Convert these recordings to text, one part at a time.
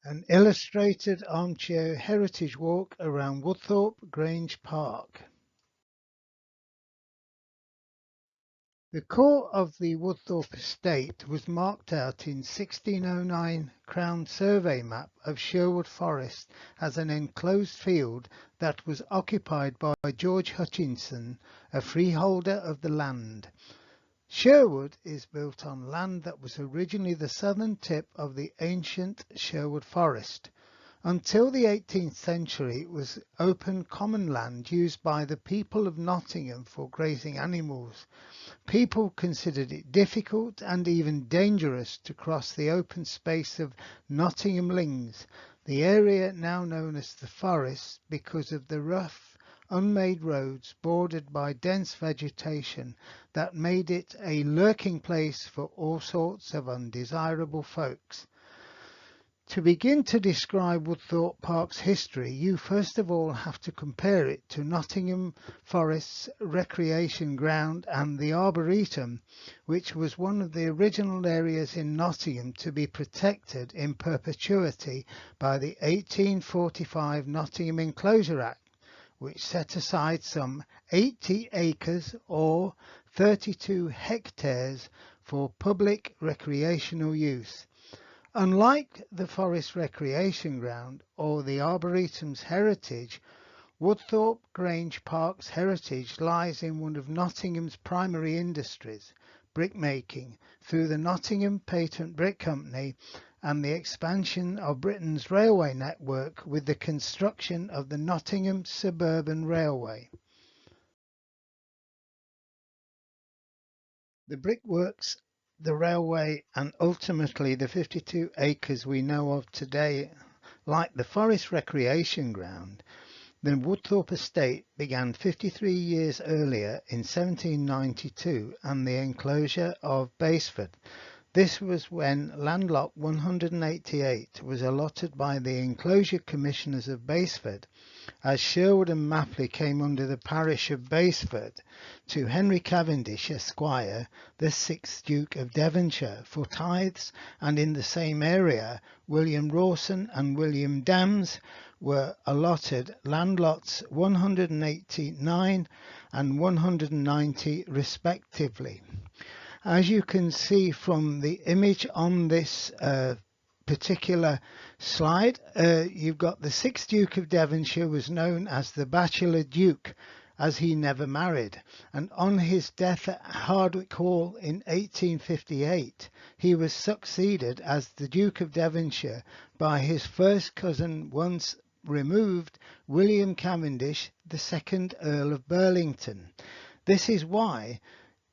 An illustrated armchair heritage walk around Woodthorpe Grange Park. The core of the Woodthorpe estate was marked out in 1609 Crown Survey map of Sherwood Forest as an enclosed field that was occupied by George Hutchinson, a freeholder of the land. Sherwood is built on land that was originally the southern tip of the ancient Sherwood Forest. Until the 18th century, it was open common land used by the people of Nottingham for grazing animals. People considered it difficult and even dangerous to cross the open space of Nottingham Links, the area now known as the Forest, because of the rough, unmade roads bordered by dense vegetation that made it a lurking place for all sorts of undesirable folks. To begin to describe Woodthorpe Park's history, you first of all have to compare it to Nottingham Forest's recreation ground and the Arboretum, which was one of the original areas in Nottingham to be protected in perpetuity by the 1845 Nottingham Enclosure Act, which set aside some 80 acres or 32 hectares for public recreational use. Unlike the Forest Recreation Ground or the Arboretum's heritage, Woodthorpe Grange Park's heritage lies in one of Nottingham's primary industries, brickmaking, through the Nottingham Patient Brick Company and the expansion of Britain's railway network with the construction of the Nottingham Suburban Railway. The brickworks, the railway, and ultimately the 52 acres we know of today, like the Forest Recreation Ground, the Woodthorpe estate began 53 years earlier in 1792 and the enclosure of Basford. This was when land lot 188 was allotted by the Enclosure Commissioners of Basford, as Sherwood and Mapley came under the parish of Basford, to Henry Cavendish, Esquire, the 6th Duke of Devonshire, for tithes, and in the same area William Rawson and William Dams were allotted land lots 189 and 190 respectively. As you can see from the image on this particular slide, you've got the 6th Duke of Devonshire was known as the Bachelor Duke, as he never married, and on his death at Hardwick Hall in 1858 he was succeeded as the Duke of Devonshire by his first cousin, once removed, William Cavendish, the 2nd Earl of Burlington. This is why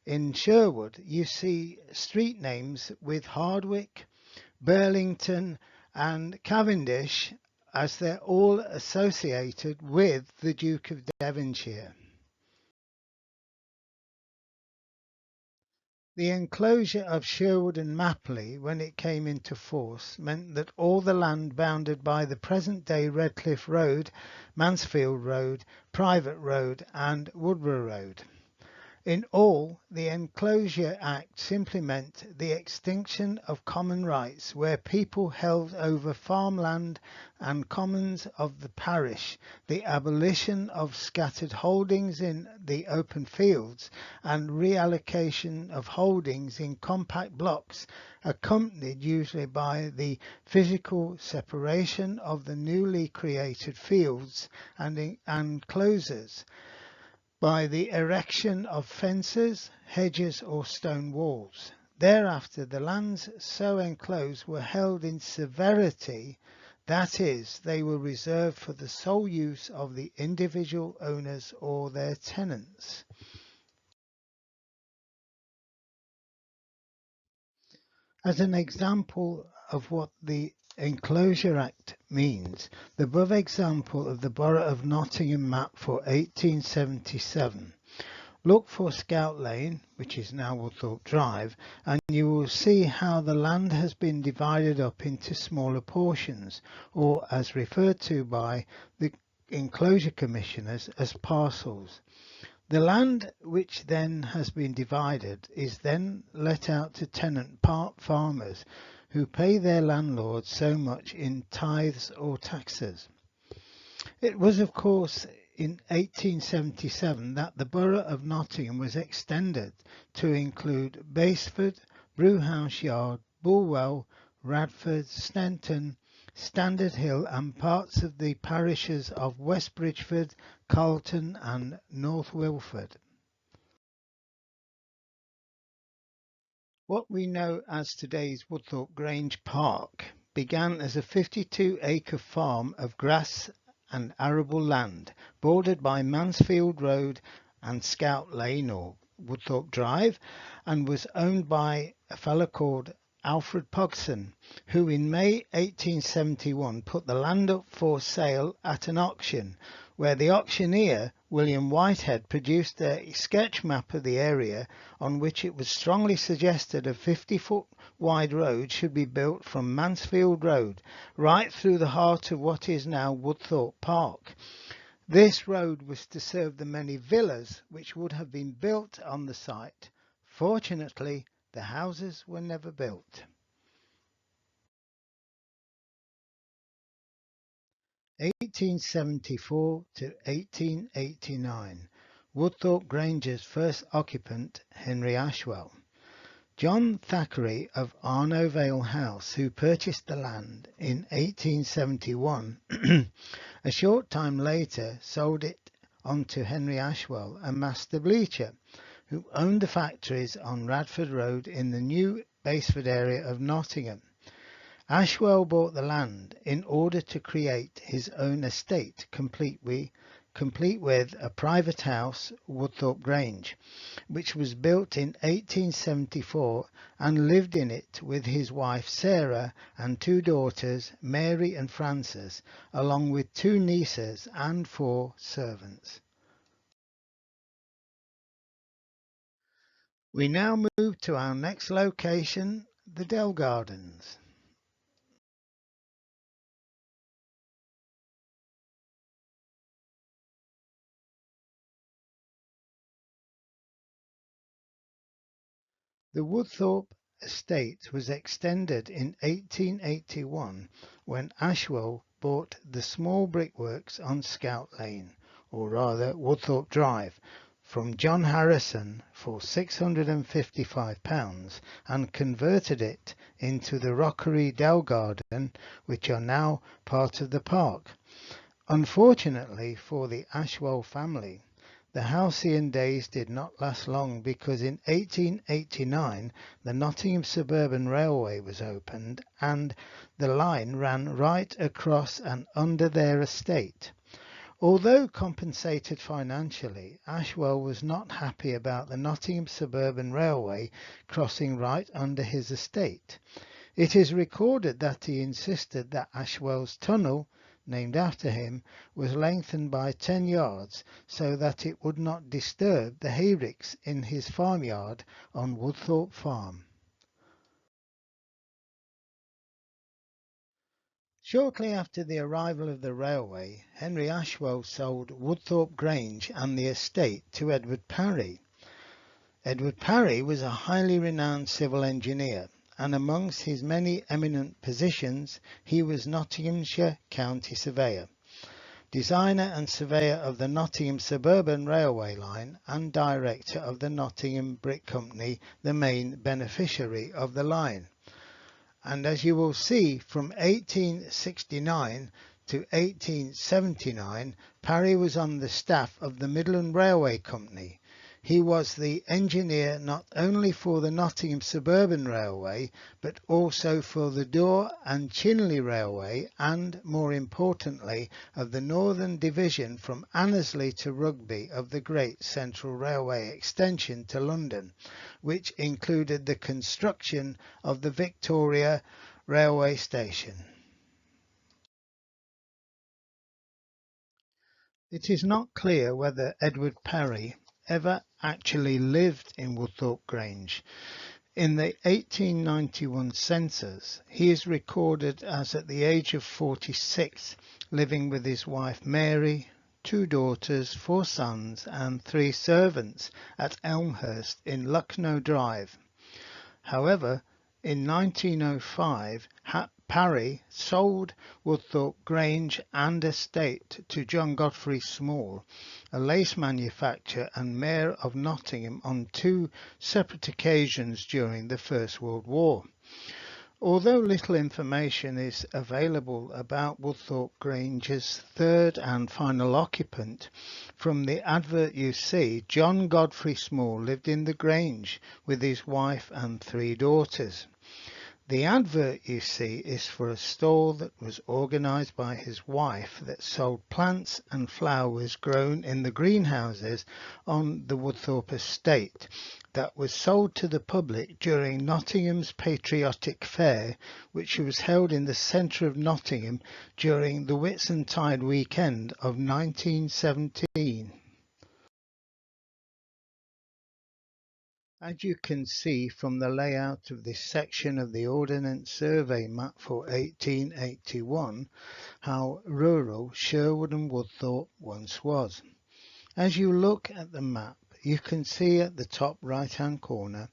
in Sherwood you see street names with Hardwick, Burlington and Cavendish, as they're all associated with the Duke of Devonshire. The enclosure of Sherwood and Mapley, when it came into force, meant that all the land bounded by the present-day Redcliffe Road, Mansfield Road, Private Road and Woodborough Road. In all, the Enclosure Act simply meant the extinction of common rights where people held over farmland and commons of the parish, the abolition of scattered holdings in the open fields, and reallocation of holdings in compact blocks, accompanied usually by the physical separation of the newly created fields and enclosures, by the erection of fences, hedges or stone walls. Thereafter the lands so enclosed were held in severity, that is, they were reserved for the sole use of the individual owners or their tenants. As an example of what the Enclosure Act means, the above example of the Borough of Nottingham map for 1877. Look for Scout Lane, which is now Woodthorpe Drive, and you will see how the land has been divided up into smaller portions, or as referred to by the Enclosure Commissioners as parcels. The land which then has been divided is then let out to tenant farmers who pay their landlords so much in tithes or taxes. It was, of course, in 1877 that the borough of Nottingham was extended to include Basford, Brewhouse Yard, Bulwell, Radford, Stenton, Standard Hill and parts of the parishes of West Bridgford, Carlton and North Wilford. What we know as today's Woodthorpe Grange Park began as a 52-acre farm of grass and arable land bordered by Mansfield Road and Scout Lane or Woodthorpe Drive, and was owned by a fellow called Alfred Pogson, who in May 1871 put the land up for sale at an auction, where the auctioneer, William Whitehead, produced a sketch map of the area on which it was strongly suggested a 50-foot wide road should be built from Mansfield Road right through the heart of what is now Woodthorpe Park. This road was to serve the many villas which would have been built on the site. Fortunately, the houses were never built. 1874 to 1889. Woodthorpe Grange's first occupant, Henry Ashwell. John Thackeray of Arno Vale House, who purchased the land in 1871, a short time later sold it on to Henry Ashwell, a master bleacher, who owned the factories on Radford Road in the new Basford area of Nottingham. Ashwell bought the land in order to create his own estate, complete with a private house, Woodthorpe Grange, which was built in 1874, and lived in it with his wife Sarah and two daughters, Mary and Frances, along with two nieces and 4 servants. We now move to our next location, the Dell Gardens. The Woodthorpe estate was extended in 1881 when Ashwell bought the small brickworks on Scout Lane, or rather Woodthorpe Drive, from John Harrison for £655 and converted it into the Rockery Dell Garden, which are now part of the park. Unfortunately for the Ashwell family, the halcyon days did not last long, because in 1889 the Nottingham Suburban Railway was opened and the line ran right across and under their estate. Although compensated financially, Ashwell was not happy about the Nottingham Suburban Railway crossing right under his estate. It is recorded that he insisted that Ashwell's tunnel, named after him, was lengthened by 10 yards so that it would not disturb the hayricks in his farmyard on Woodthorpe Farm. Shortly after the arrival of the railway, Henry Ashwell sold Woodthorpe Grange and the estate to Edward Parry. Edward Parry was a highly renowned civil engineer, and amongst his many eminent positions he was Nottinghamshire County Surveyor, designer and surveyor of the Nottingham Suburban Railway line, and director of the Nottingham Brick Company, the main beneficiary of the line. And as you will see, from 1869 to 1879, Parry was on the staff of the Midland Railway Company. He was the engineer not only for the Nottingham Suburban Railway, but also for the Dore and Chinley Railway, and, more importantly, of the Northern Division from Annesley to Rugby of the Great Central Railway extension to London, which included the construction of the Victoria Railway Station. It is not clear whether Edward Parry ever actually lived in Woodthorpe Grange. In the 1891 census, he is recorded as at the age of 46, living with his wife Mary, 2 daughters, 4 sons and 3 servants at Elmhurst in Lucknow Drive. However, In 1905, Parry sold Woodthorpe Grange and estate to John Godfrey Small, a lace manufacturer and Mayor of Nottingham, on two separate occasions during the First World War. Although little information is available about Woodthorpe Grange's third and final occupant, from the advert you see, John Godfrey Small lived in the Grange with his wife and three daughters. The advert you see is for a stall that was organised by his wife that sold plants and flowers grown in the greenhouses on the Woodthorpe estate, that was sold to the public during Nottingham's Patriotic Fair, which was held in the centre of Nottingham during the Whitsuntide weekend of 1917. As you can see from the layout of this section of the Ordnance Survey map for 1881, how rural Sherwood and Woodthorpe once was. As you look at the map, you can see at the top right-hand corner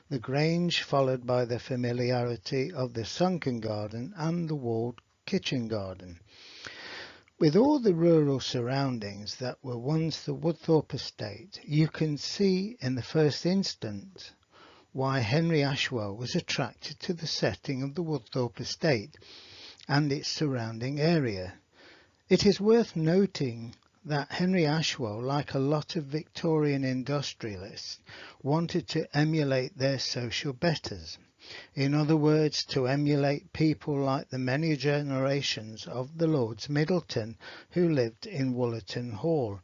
the Grange, followed by the familiarity of the sunken garden and the walled kitchen garden. With all the rural surroundings that were once the Woodthorpe estate, you can see in the first instance why Henry Ashwell was attracted to the setting of the Woodthorpe estate and its surrounding area. It is worth noting that Henry Ashwell, like a lot of Victorian industrialists, wanted to emulate their social betters. In other words, to emulate people like the many generations of the Lords Middleton who lived in Woollerton Hall,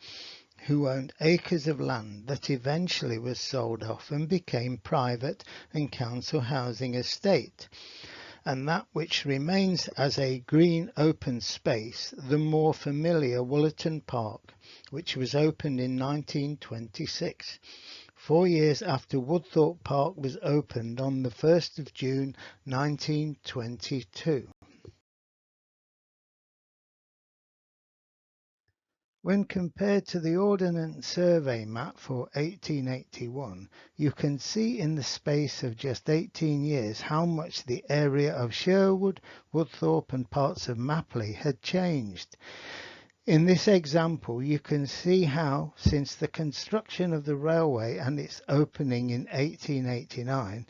who owned acres of land that eventually was sold off and became private and council housing estate, and that which remains as a green open space, the more familiar Woollerton Park, which was opened in 1926. 4 years after Woodthorpe Park was opened on the 1st of June 1922. When compared to the Ordnance Survey map for 1881, you can see in the space of just 18 years how much the area of Sherwood, Woodthorpe and parts of Mapley had changed. In this example, you can see how, since the construction of the railway and its opening in 1889,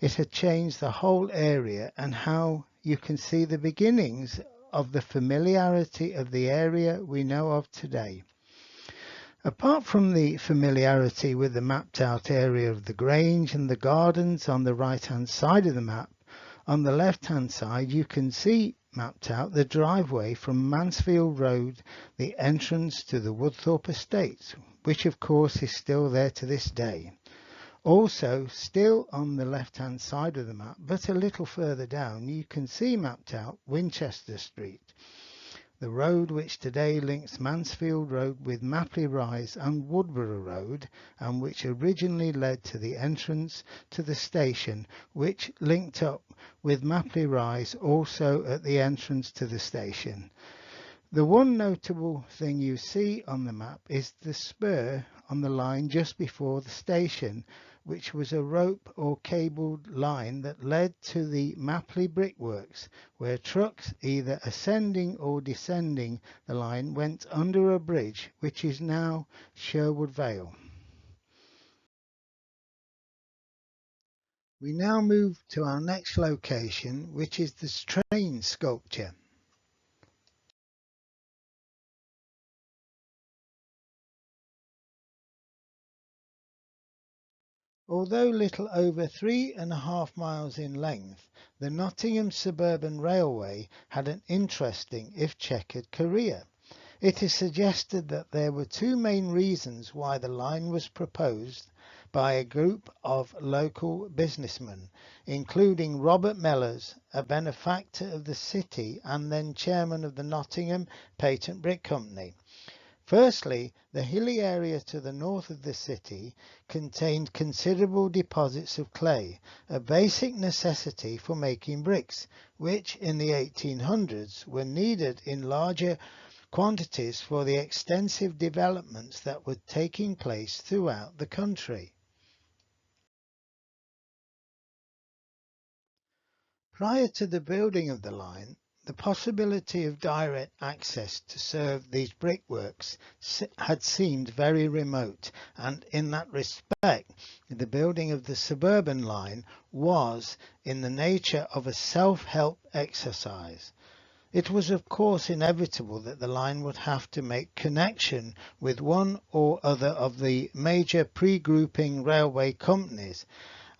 it had changed the whole area, and how you can see the beginnings of the familiarity of the area we know of today. Apart from the familiarity with the mapped out area of the Grange and the gardens on the right hand side of the map, on the left hand side you can see mapped out the driveway from Mansfield Road, the entrance to the Woodthorpe Estates, which of course is still there to this day. Also, still on the left hand side of the map, but a little further down, you can see mapped out Winchester Street, the road which today links Mansfield Road with Mapley Rise and Woodborough Road, and which originally led to the entrance to the station, which linked up with Mapley Rise also at the entrance to the station. The one notable thing you see on the map is the spur on the line just before the station, which was a rope or cabled line that led to the Mapley Brickworks, where trucks either ascending or descending the line went under a bridge, which is now Sherwood Vale. We now move to our next location, which is the train sculpture. Although little over 3.5 miles in length, the Nottingham Suburban Railway had an interesting, if checkered, career. It is suggested that there were two main reasons why the line was proposed by a group of local businessmen, including Robert Mellors, a benefactor of the city and then chairman of the Nottingham Patient Brick Company. Firstly, the hilly area to the north of the city contained considerable deposits of clay, a basic necessity for making bricks, which in the 1800s were needed in larger quantities for the extensive developments that were taking place throughout the country. Prior to the building of the line, the possibility of direct access to serve these brickworks had seemed very remote, and in that respect, the building of the suburban line was in the nature of a self-help exercise. It was of course inevitable that the line would have to make connection with one or other of the major pre-grouping railway companies,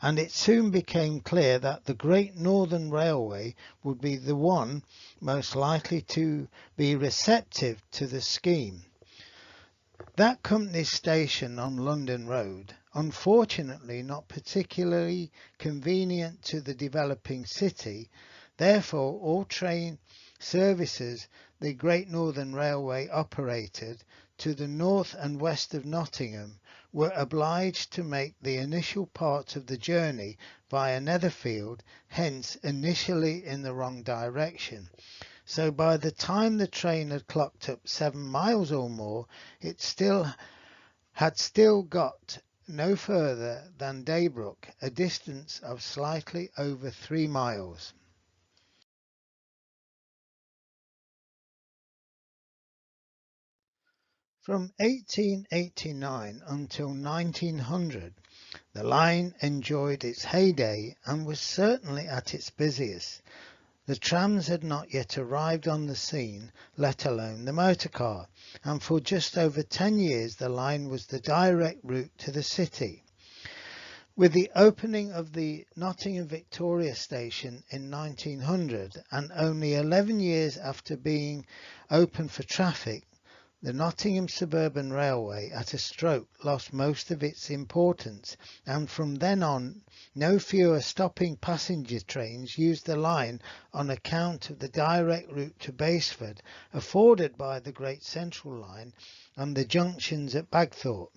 and it soon became clear that the Great Northern Railway would be the one most likely to be receptive to the scheme. That company's station on London Road, unfortunately not particularly convenient to the developing city, therefore all train services the Great Northern Railway operated to the north and west of Nottingham were obliged to make the initial part of the journey via Netherfield, hence initially in the wrong direction. So by the time the train had clocked up 7 miles or more, it had still got no further than Daybrook, a distance of slightly over 3 miles. From 1889 until 1900, the line enjoyed its heyday and was certainly at its busiest. The trams had not yet arrived on the scene, let alone the motor car, and for just over 10 years the line was the direct route to the city. With the opening of the Nottingham Victoria station in 1900, and only 11 years after being open for traffic, the Nottingham Suburban Railway at a stroke lost most of its importance, and from then on no fewer stopping passenger trains used the line on account of the direct route to Basford afforded by the Great Central Line and the junctions at Bagthorpe.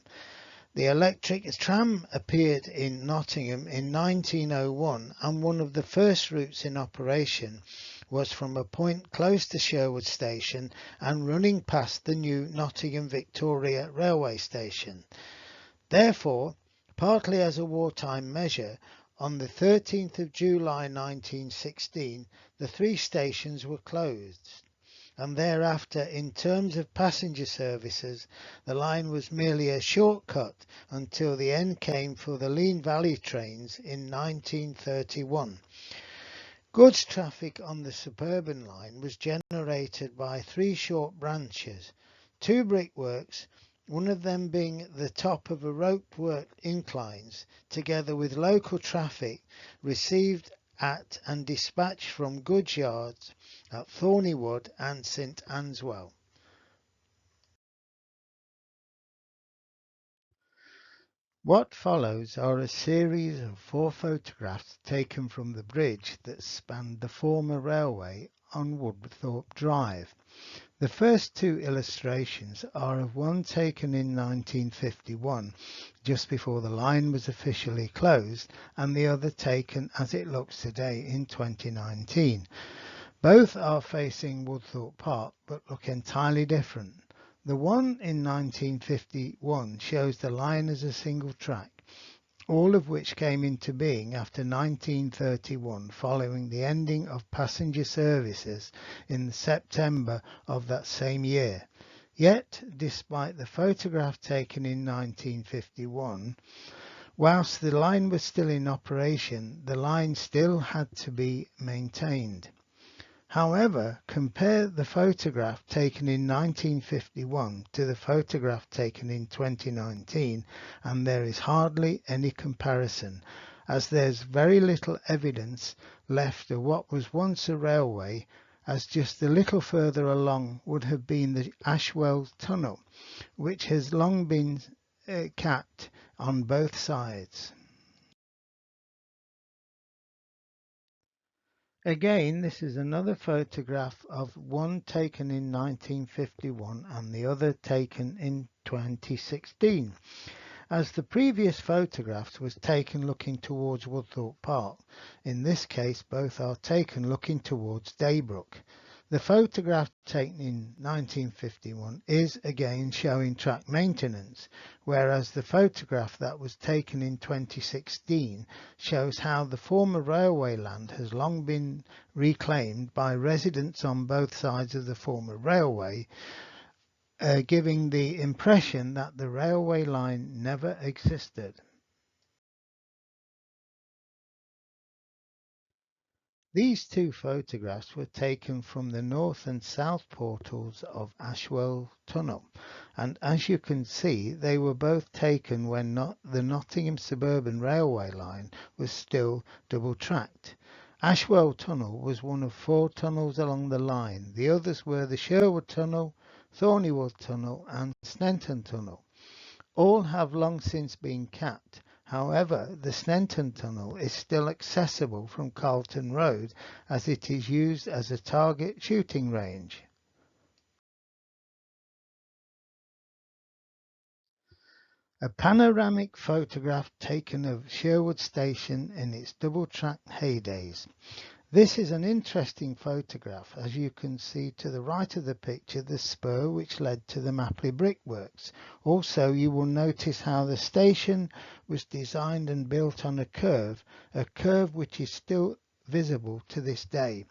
The electric tram appeared in Nottingham in 1901, and one of the first routes in operation was from a point close to Sherwood Station and running past the new Nottingham Victoria Railway Station. Therefore, partly as a wartime measure, on the 13th of July 1916 the 3 stations were closed, and thereafter in terms of passenger services the line was merely a shortcut until the end came for the Lean Valley trains in 1931. Goods traffic on the suburban line was generated by 3 short branches, 2 brickworks, one of them being the top of a ropework inclines, together with local traffic received at and dispatched from goods yards at Thornywood and St Answell. What follows are a series of 4 photographs taken from the bridge that spanned the former railway on Woodthorpe Drive. The first 2 illustrations are of one taken in 1951, just before the line was officially closed, and the other taken as it looks today in 2019. Both are facing Woodthorpe Park, but look entirely different. The one in 1951 shows the line as a single track, all of which came into being after 1931 following the ending of passenger services in September of that same year. Yet, despite the photograph taken in 1951, whilst the line was still in operation, the line still had to be maintained. However, compare the photograph taken in 1951 to the photograph taken in 2019 and there is hardly any comparison, as there's very little evidence left of what was once a railway, as just a little further along would have been the Ashwell tunnel, which has long been capped on both sides. Again, this is another photograph of one taken in 1951 and the other taken in 2016. As the previous photographs was taken looking towards Woodthorpe Park, in this case both are taken looking towards Daybrook. The photograph taken in 1951 is again showing track maintenance, whereas the photograph that was taken in 2016 shows how the former railway land has long been reclaimed by residents on both sides of the former railway, giving the impression that the railway line never existed. These two photographs were taken from the north and south portals of Ashwell Tunnel, and as you can see, they were both taken when the Nottingham Suburban Railway line was still double-tracked. Ashwell Tunnel was one of 4 tunnels along the line. The others were the Sherwood Tunnel, Thornywood Tunnel and Sneinton Tunnel. All have long since been capped. However, the Sneinton Tunnel is still accessible from Carlton Road as it is used as a target shooting range. A panoramic photograph taken of Sherwood Station in its double-track heydays. This is an interesting photograph. As you can see to the right of the picture, the spur which led to the Mapley Brickworks. Also, you will notice how the station was designed and built on a curve which is still visible to this day.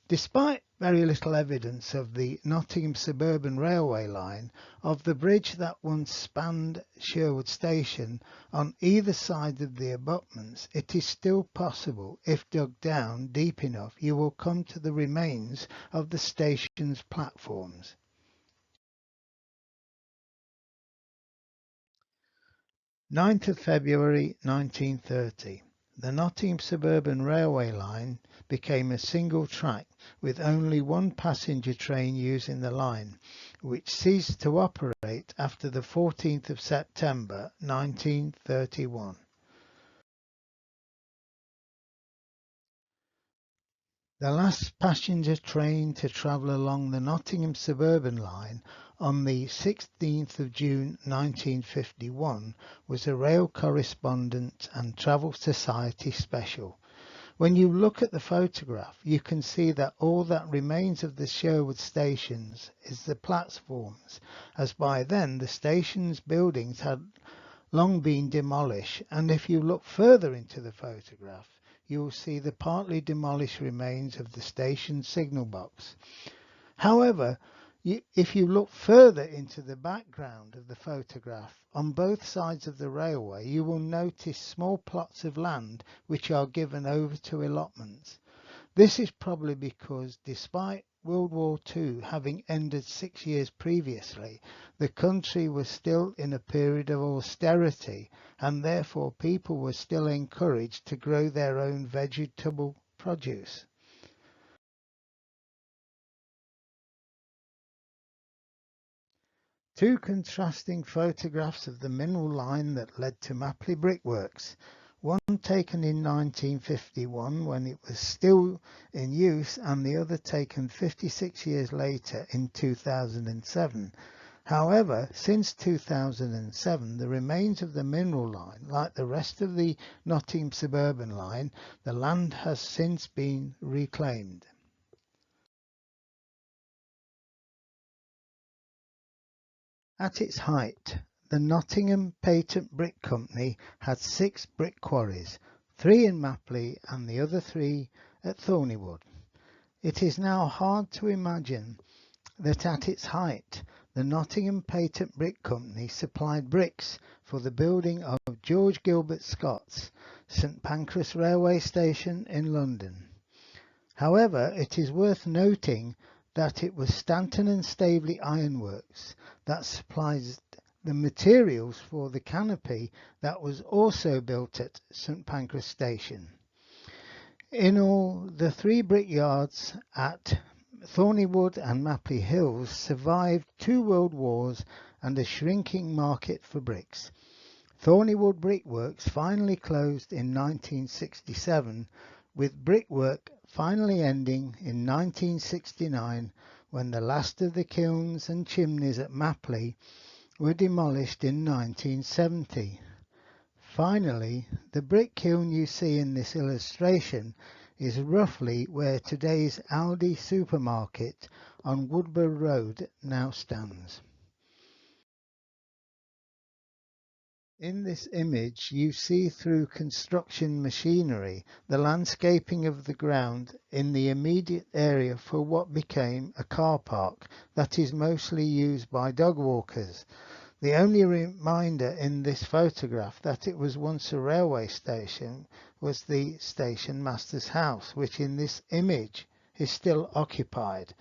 Despite very little evidence of the Nottingham Suburban Railway line, of the bridge that once spanned Sherwood Station on either side of the abutments, it is still possible, if dug down deep enough, you will come to the remains of the station's platforms. February 9th 1930. The Nottingham Suburban Railway line became a single track with only one passenger train using the line, which ceased to operate after the 14th of September 1931. The last passenger train to travel along the Nottingham Suburban line on the 16th of June 1951 was a Rail Correspondent and Travel Society special. When you look at the photograph, you can see that all that remains of the Sherwood stations is the platforms, as by then the station's buildings had long been demolished, and if you look further into the photograph, you will see the partly demolished remains of the station signal box. However, if you look further into the background of the photograph, on both sides of the railway, you will notice small plots of land which are given over to allotments. This is probably because, despite World War II having ended 6 years previously, the country was still in a period of austerity, and therefore people were still encouraged to grow their own vegetable produce. Two contrasting photographs of the mineral line that led to Mapley Brickworks. One taken in 1951 when it was still in use, and the other taken 56 years later in 2007. However, since 2007, the remains of the mineral line, like the rest of the Nottingham Suburban line, the land has since been reclaimed. At its height, the Nottingham Patient Brick Company had 6 brick quarries, 3 in Mapley and the other 3 at Thornywood. It is now hard to imagine that at its height, the Nottingham Patient Brick Company supplied bricks for the building of George Gilbert Scott's St Pancras Railway Station in London. However, it is worth noting that it was Stanton and Staveley Ironworks that supplies the materials for the canopy that was also built at St Pancras Station. In all, the 3 brickyards at Thornywood and Mapley Hills survived 2 world wars and a shrinking market for bricks. Thornywood Brickworks finally closed in 1967, with brickwork finally ending in 1969 when the last of the kilns and chimneys at Mapley were demolished in 1970. Finally, the brick kiln you see in this illustration is roughly where today's Aldi supermarket on Woodthorpe Road now stands. In this image, you see through construction machinery the landscaping of the ground in the immediate area for what became a car park that is mostly used by dog walkers. The only reminder in this photograph that it was once a railway station was the station master's house, which in this image is still occupied.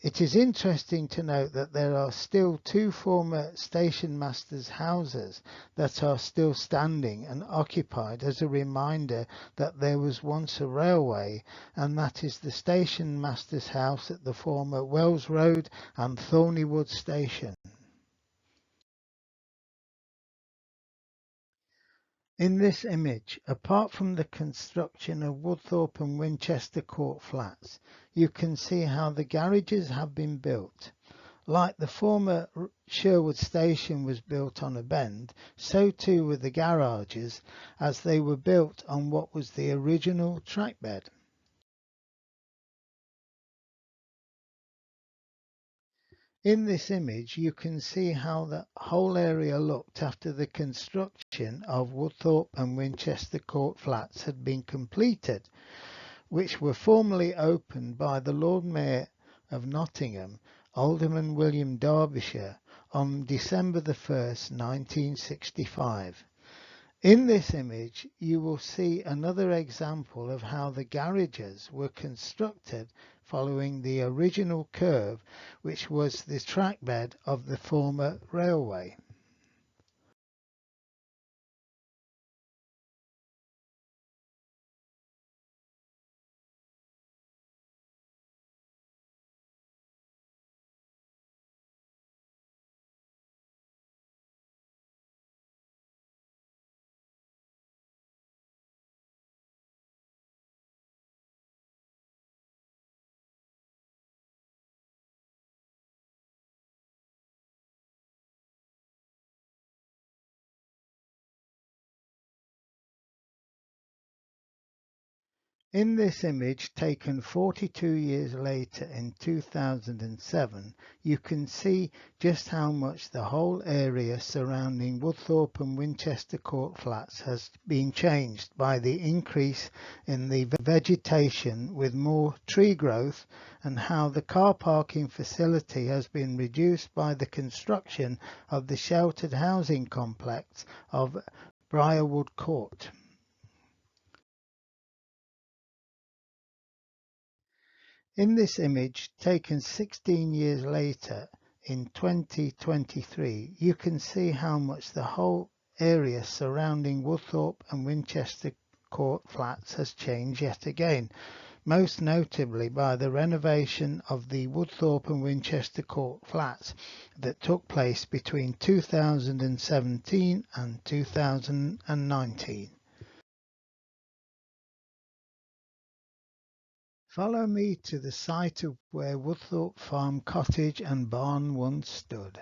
It is interesting to note that there are still two former station masters' houses that are still standing and occupied as a reminder that there was once a railway, and that is the station master's house at the former Wells Road and Thornywood station. In this image, apart from the construction of Woodthorpe and Winchester Court flats, you can see how the garages have been built. Like the former Sherwood station was built on a bend, so too were the garages, as they were built on what was the original trackbed. In this image, you can see how the whole area looked after the construction of Woodthorpe and Winchester Court flats had been completed, which were formally opened by the Lord Mayor of Nottingham, Alderman William Derbyshire, on December the 1st, 1965. In this image, you will see another example of how the garages were constructed following the original curve, which was the trackbed of the former railway. In this image, taken 42 years later in 2007, you can see just how much the whole area surrounding Woodthorpe and Winchester Court flats has been changed by the increase in the vegetation with more tree growth, and how the car parking facility has been reduced by the construction of the sheltered housing complex of Briarwood Court. In this image, taken 16 years later in 2023, you can see how much the whole area surrounding Woodthorpe and Winchester Court flats has changed yet again, most notably by the renovation of the Woodthorpe and Winchester Court flats that took place between 2017 and 2019. Follow me to the site of where Woodthorpe Farm cottage and barn once stood.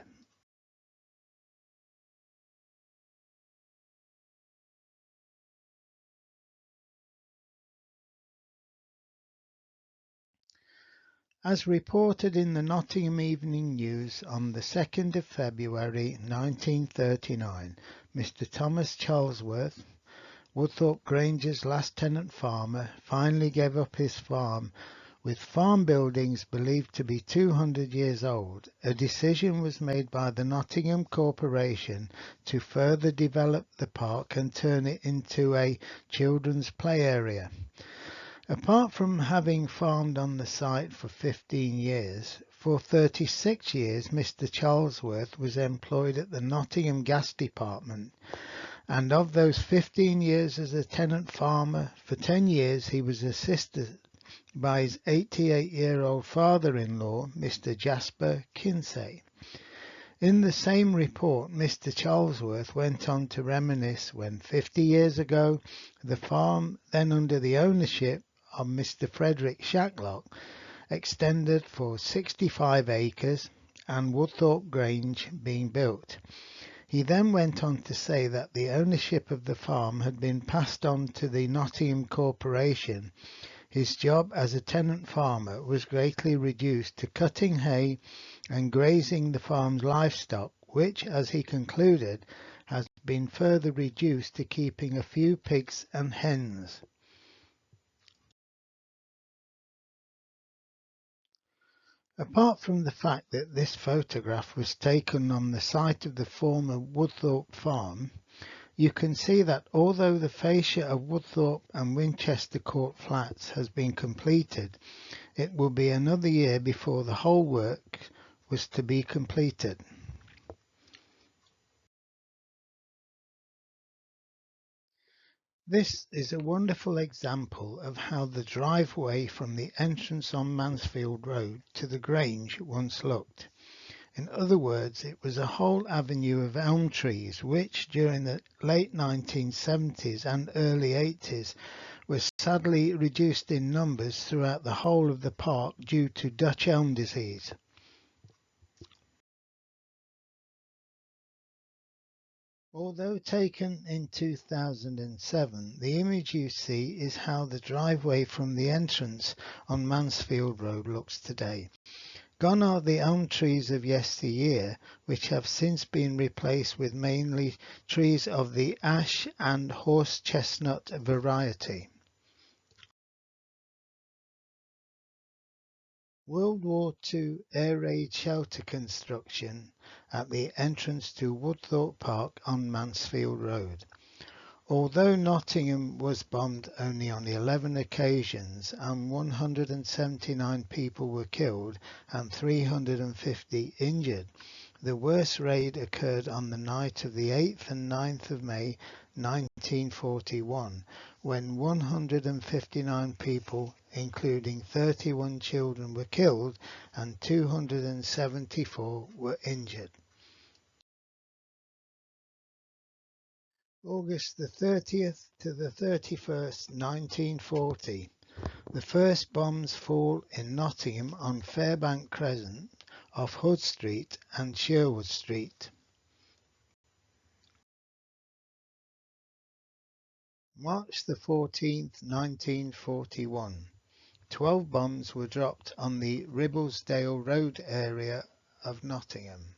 As reported in the Nottingham Evening News on the 2nd of February 1939, Mr. Thomas Charlesworth, Woodthorpe Grange's last tenant farmer, finally gave up his farm with farm buildings believed to be 200 years old. A decision was made by the Nottingham Corporation to further develop the park and turn it into a children's play area. Apart from having farmed on the site for 15 years, for 36 years Mr. Charlesworth was employed at the Nottingham Gas Department, and of those 15 years as a tenant farmer, for 10 years he was assisted by his 88-year-old father-in-law, Mr. Jasper Kinsey. In the same report, Mr. Charlesworth went on to reminisce when 50 years ago, the farm, then under the ownership of Mr. Frederick Shacklock, extended for 65 acres and Woodthorpe Grange being built. He then went on to say that the ownership of the farm had been passed on to the Nottingham Corporation. His job as a tenant farmer was greatly reduced to cutting hay and grazing the farm's livestock, which, as he concluded, has been further reduced to keeping a few pigs and hens. Apart from the fact that this photograph was taken on the site of the former Woodthorpe farm, you can see that although the fascia of Woodthorpe and Winchester Court flats has been completed, it will be another year before the whole work was to be completed. This is a wonderful example of how the driveway from the entrance on Mansfield Road to the Grange once looked. In other words, it was a whole avenue of elm trees which, during the late 1970s and early 80s, were sadly reduced in numbers throughout the whole of the park due to Dutch elm disease. Although taken in 2007, the image you see is how the driveway from the entrance on Mansfield Road looks today. Gone are the elm trees of yesteryear, which have since been replaced with mainly trees of the ash and horse chestnut variety. World War II air raid shelter construction at the entrance to Woodthorpe Park on Mansfield Road. Although Nottingham was bombed only on 11 occasions and 179 people were killed and 350 injured, the worst raid occurred on the night of the 8th and 9th of May 1941, when 159 people, including 31 children, were killed and 274 were injured. August the 30th to the 31st, 1940. The first bombs fall in Nottingham on Fairbank Crescent off Hood Street and Sherwood Street. March the 14th, 1941. 12 bombs were dropped on the Ribblesdale Road area of Nottingham.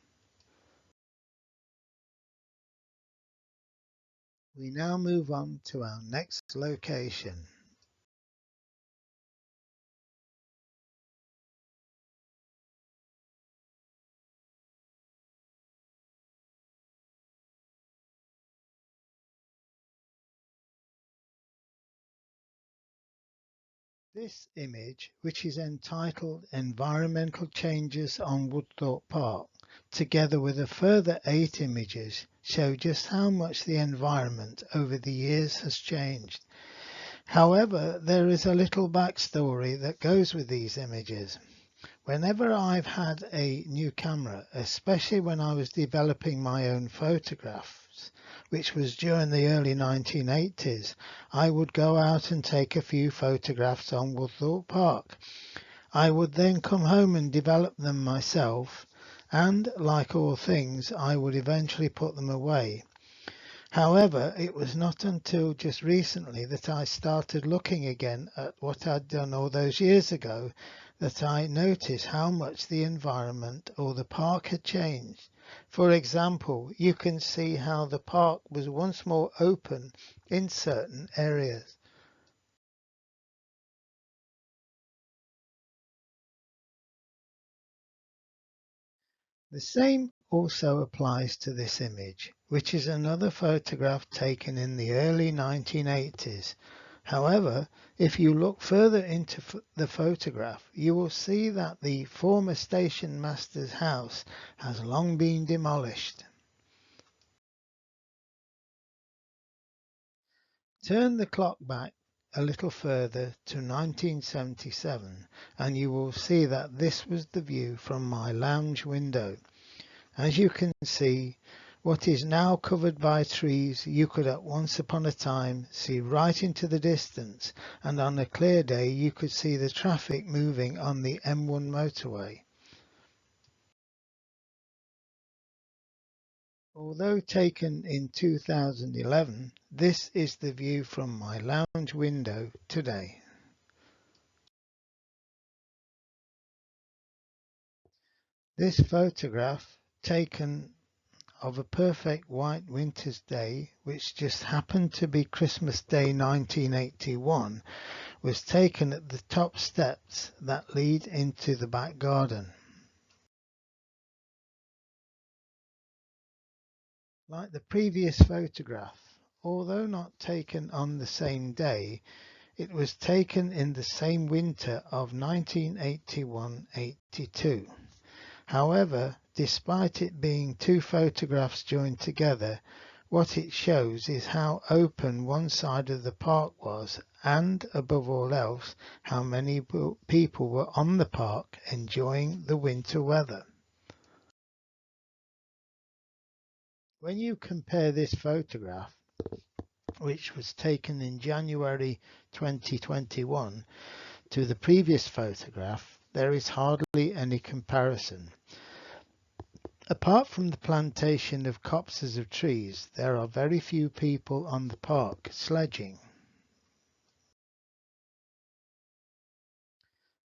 We now move on to our next location. This image, which is entitled Environmental Changes on Woodthorpe Park, together with a further 8 images, show just how much the environment over the years has changed. However, there is a little backstory that goes with these images. Whenever I've had a new camera, especially when I was developing my own photographs, which was during the early 1980s, I would go out and take a few photographs on Woodthorpe Park. I would then come home and develop them myself, and, like all things, I would eventually put them away. However, it was not until just recently that I started looking again at what I'd done all those years ago that I noticed how much the environment or the park had changed. For example, you can see how the park was once more open in certain areas. The same also applies to this image, which is another photograph taken in the early 1980s. However, if you look further into the photograph, you will see that the former station master's house has long been demolished. Turn the clock back a little further to 1977 and you will see that this was the view from my lounge window. As you can see, what is now covered by trees you could at once upon a time see right into the distance, and on a clear day you could see the traffic moving on the M1 motorway. Although taken in 2011, this is the view from my lounge window today. This photograph, taken of a perfect white winter's day, which just happened to be Christmas Day 1981, was taken at the top steps that lead into the back garden. Like the previous photograph, although not taken on the same day, it was taken in the same winter of 1981-82. However, despite it being two photographs joined together, what it shows is how open one side of the park was and, above all else, how many people were on the park enjoying the winter weather. When you compare this photograph, which was taken in January 2021, to the previous photograph, there is hardly any comparison. Apart from the plantation of copses of trees, there are very few people on the park sledging.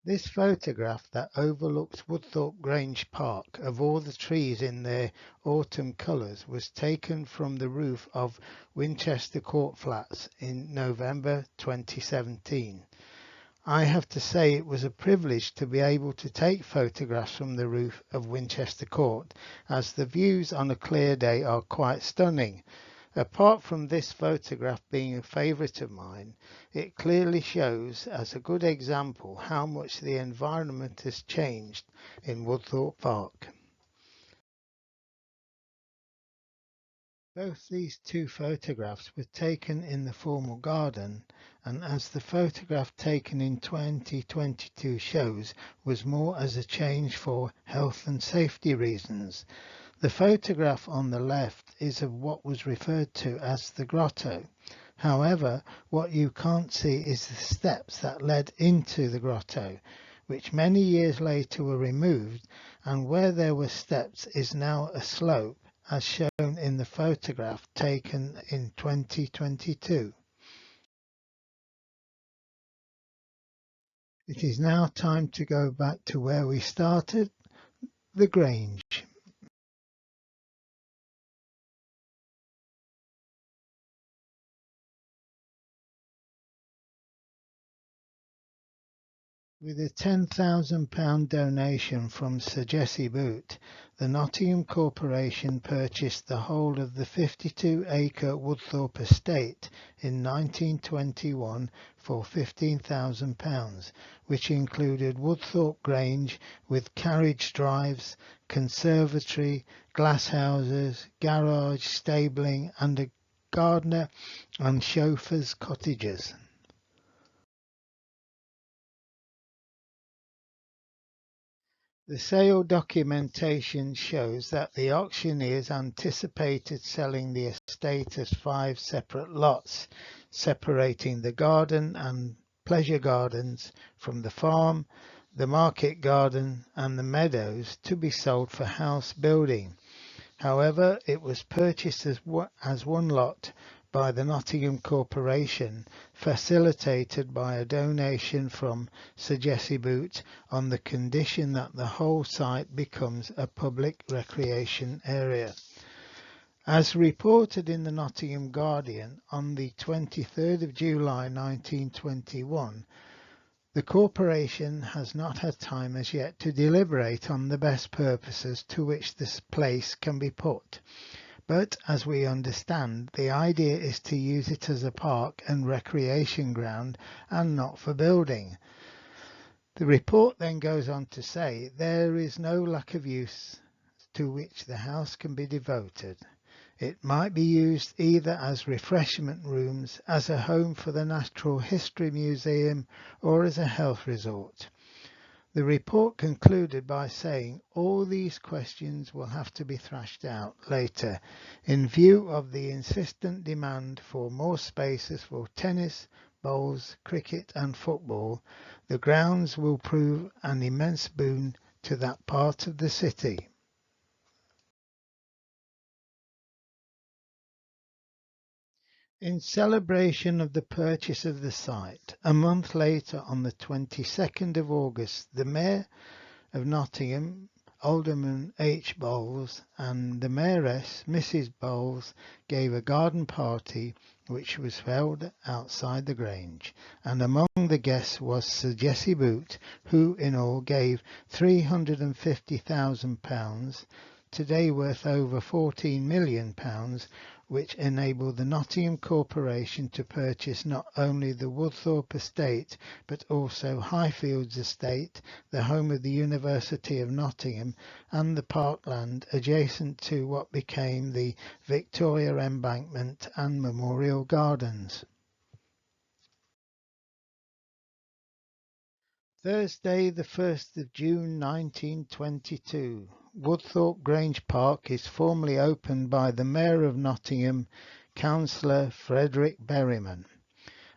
This photograph that overlooks Woodthorpe Grange Park of all the trees in their autumn colours was taken from the roof of Winchester Court Flats in November 2017. I have to say it was a privilege to be able to take photographs from the roof of Winchester Court, as the views on a clear day are quite stunning. Apart from this photograph being a favourite of mine, it clearly shows as a good example how much the environment has changed in Woodthorpe Park. Both these two photographs were taken in the formal garden, and as the photograph taken in 2022 shows, was more as a change for health and safety reasons. The photograph on the left is of what was referred to as the grotto. However, what you can't see is the steps that led into the grotto, which many years later were removed, and where there were steps is now a slope, as shown in the photograph taken in 2022. It is now time to go back to where we started, the Grange. With a £10,000 donation from Sir Jesse Boot, the Nottingham Corporation purchased the whole of the 52-acre Woodthorpe estate in 1921 for £15,000, which included Woodthorpe Grange with carriage drives, conservatory, glasshouses, garage, stabling and a gardener and chauffeurs' cottages. The sale documentation shows that the auctioneers anticipated selling the estate as 5 separate lots, separating the garden and pleasure gardens from the farm, the market garden and the meadows to be sold for house building. However, it was purchased as one lot by the Nottingham Corporation, facilitated by a donation from Sir Jesse Boot, on the condition that the whole site becomes a public recreation area. As reported in the Nottingham Guardian on the 23rd of July 1921, the corporation has not had time as yet to deliberate on the best purposes to which this place can be put. But as we understand, the idea is to use it as a park and recreation ground and not for building. The report then goes on to say there is no lack of use to which the house can be devoted. It might be used either as refreshment rooms, as a home for the Natural History Museum, or as a health resort. The report concluded by saying all these questions will have to be thrashed out later in view of the insistent demand for more spaces for tennis, bowls, cricket and football. The grounds will prove an immense boon to that part of the city. In celebration of the purchase of the site, a month later, on the 22nd of August, the Mayor of Nottingham, Alderman H. Bowles, and the Mayoress, Mrs. Bowles, gave a garden party which was held outside the Grange, and among the guests was Sir Jessie Boot, who in all gave £350,000, today worth over £14 million, which enabled the Nottingham Corporation to purchase not only the Woodthorpe estate but also Highfields Estate, the home of the University of Nottingham, and the parkland adjacent to what became the Victoria Embankment and Memorial Gardens. Thursday, the 1st of June 1922. Woodthorpe Grange Park is formally opened by the Mayor of Nottingham, Councillor Frederick Berryman,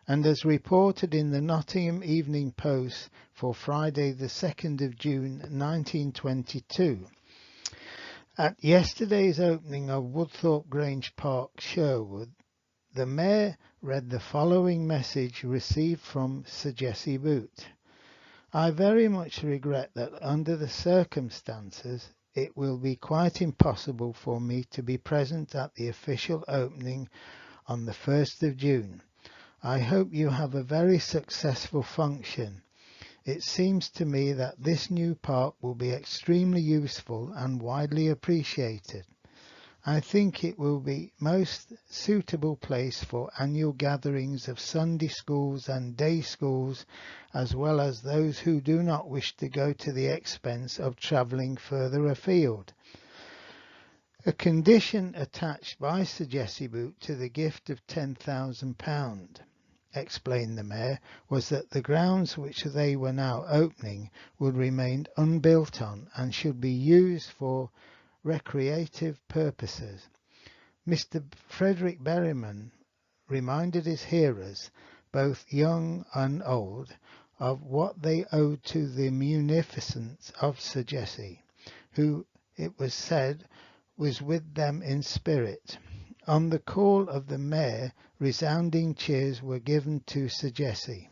and as reported in the Nottingham Evening Post for Friday, the 2nd of June 1922. At yesterday's opening of Woodthorpe Grange Park, Sherwood, the Mayor read the following message received from Sir Jessie Boot. I very much regret that under the circumstances it will be quite impossible for me to be present at the official opening on the 1st of June. I hope you have a very successful function. It seems to me that this new park will be extremely useful and widely appreciated. I think it will be most suitable place for annual gatherings of Sunday schools and day schools, as well as those who do not wish to go to the expense of travelling further afield. A condition attached by Sir Jessie Boot to the gift of £10,000, explained the Mayor, was that the grounds which they were now opening would remain unbuilt on and should be used for recreative purposes. Mr. Frederick Berryman reminded his hearers, both young and old, of what they owed to the munificence of Sir Jessie, who, it was said, was with them in spirit. On the call of the Mayor, resounding cheers were given to Sir Jessie.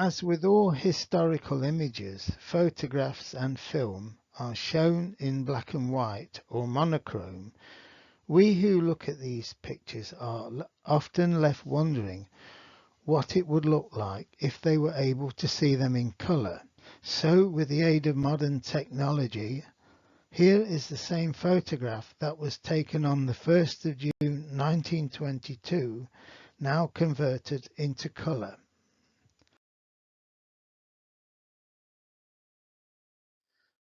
As with all historical images, photographs and film are shown in black and white or monochrome. We who look at these pictures are often left wondering what it would look like if they were able to see them in colour. So, with the aid of modern technology, here is the same photograph that was taken on the 1st of June 1922, now converted into colour.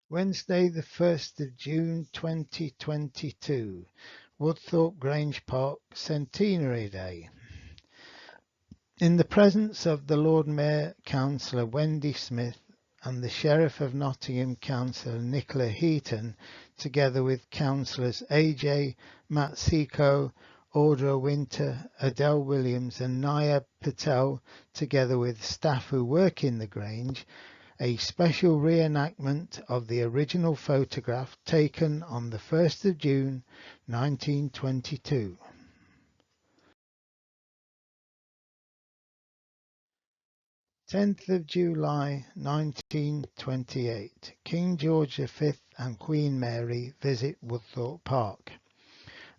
Wednesday, the 1st of June 2022, Woodthorpe Grange Park, Centenary Day. In the presence of the Lord Mayor, Councillor Wendy Smith, and the Sheriff of Nottingham, Councillor Nicola Heaton, together with Councillors AJ Matsiko, Audra Winter, Adele Williams and Naya Patel, together with staff who work in the Grange, a special reenactment of the original photograph taken on the 1st of June 1922. July 10th, 1928. King George V and Queen Mary visit Woodthorpe Park.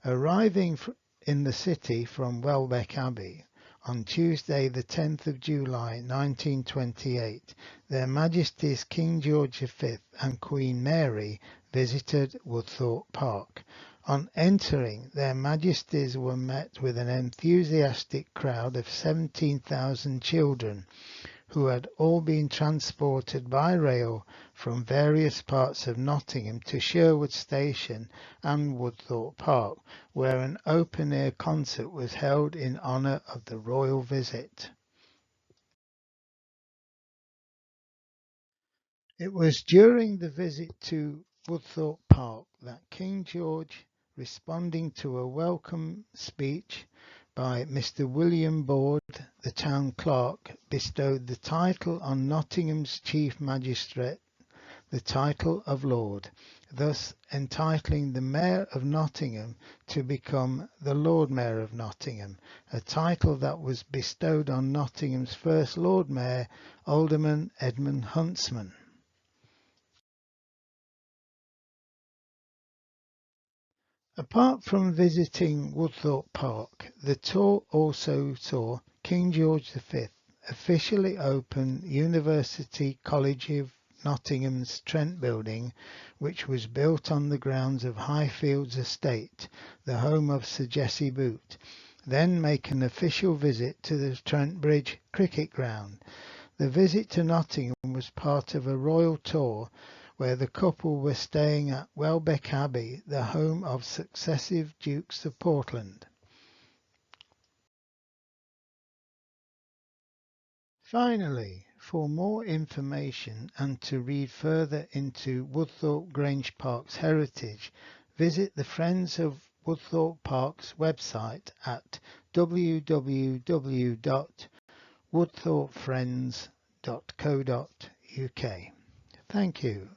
Arriving in the city from Welbeck Abbey on Tuesday the 10th of July 1928, Their Majesties King George V and Queen Mary visited Woodthorpe Park. On entering, Their Majesties were met with an enthusiastic crowd of 17,000 children, who had all been transported by rail from various parts of Nottingham to Sherwood Station and Woodthorpe Park, where an open-air concert was held in honour of the royal visit. It was during the visit to Woodthorpe Park that King George, responding to a welcome speech by Mr. William Board, the town clerk, bestowed the title on Nottingham's Chief Magistrate, the title of Lord, thus entitling the Mayor of Nottingham to become the Lord Mayor of Nottingham, a title that was bestowed on Nottingham's first Lord Mayor, Alderman Edmund Huntsman. Apart from visiting Woodthorpe Park, the tour also saw King George V officially open University College of Nottingham's Trent building, which was built on the grounds of Highfields Estate, the home of Sir Jessie Boot, then make an official visit to the Trent Bridge cricket ground. The visit to Nottingham was part of a royal tour where the couple were staying at Welbeck Abbey, the home of successive Dukes of Portland. Finally, for more information and to read further into Woodthorpe Grange Park's heritage, visit the Friends of Woodthorpe Park's website at www.woodthorpefriends.co.uk. Thank you.